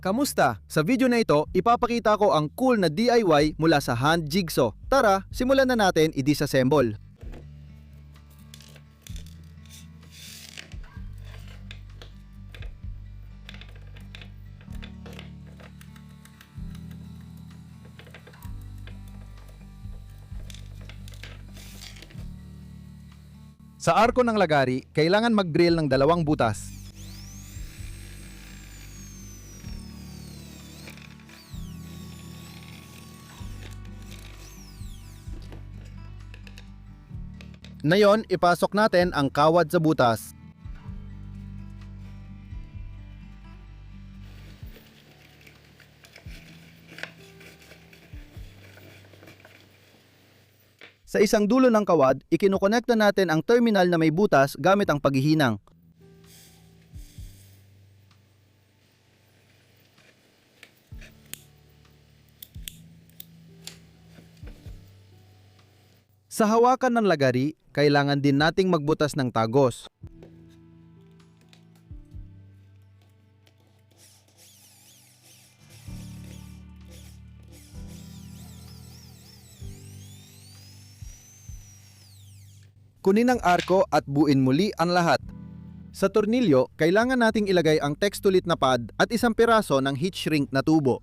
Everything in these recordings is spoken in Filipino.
Kamusta? Sa video na ito, ipapakita ko ang cool na DIY mula sa Hand Jigsaw. Tara, simulan na natin i-disassemble. Sa arko ng lagari, kailangan mag-drill ng 2 butas. Ngayon, ipasok natin ang kawad sa butas. Sa isang dulo ng kawad, ikinukonekta natin ang terminal na may butas gamit ang paghihinang. Sa hawakan ng lagari, kailangan din nating magbutas ng tagos. Kunin ang arko at buuin muli ang lahat. Sa tornilyo, kailangan nating ilagay ang Textulit na pad at isang piraso ng heat shrink na tubo.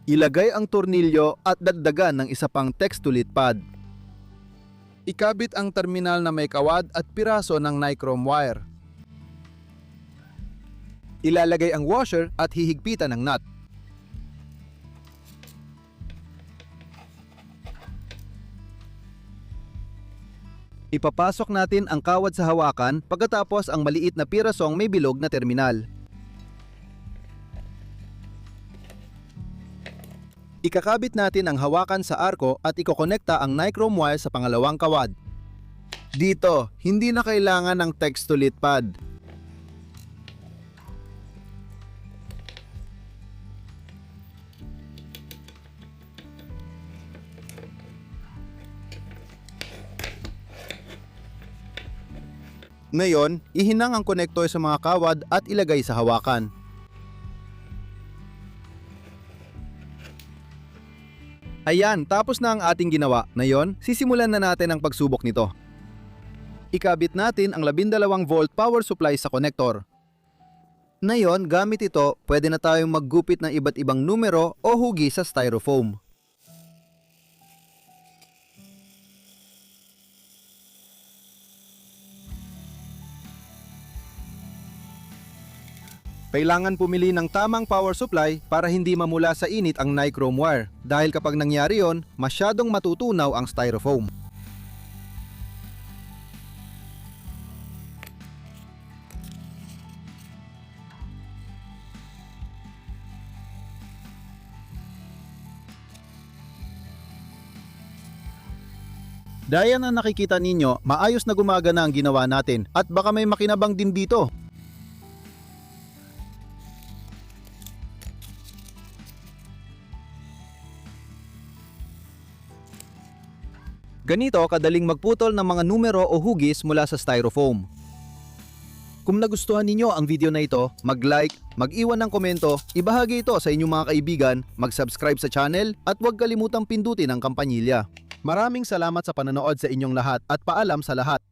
Ilagay ang tornilyo at dagdagan ng isa pang Textulit pad. Ikabit ang terminal na may kawad at piraso ng nichrome wire. Ilalagay ang washer at hihigpitan ng nut. Ipapasok natin ang kawad sa hawakan pagkatapos ang maliit na pirasong may bilog na terminal. Ikakabit natin ang hawakan sa arko at ikokonekta ang nichrome wire sa pangalawang kawad. Dito, hindi na kailangan ng Textulit pad. Ngayon, ihinang ang konektor sa mga kawad at ilagay sa hawakan. Ayan, tapos na ang ating ginawa. Ngayon, sisimulan na natin ang pagsubok nito. Ikabit natin ang 12 volt power supply sa konektor. Ngayon, gamit ito, pwede na tayong maggupit ng iba't ibang numero o hugis sa styrofoam. Kailangan pumili ng tamang power supply para hindi mamula sa init ang nichrome wire dahil kapag nangyari yon, masyadong matutunaw ang styrofoam. Daya na nakikita ninyo, maayos na gumagana ang ginawa natin at baka may makinabang din dito. Ganito kadaling magputol ng mga numero o hugis mula sa styrofoam. Kung nagustuhan ninyo ang video na ito, mag-like, mag-iwan ng komento, ibahagi ito sa inyong mga kaibigan, mag-subscribe sa channel at huwag kalimutang pindutin ang kampanilya. Maraming salamat sa panonood sa inyong lahat at paalam sa lahat.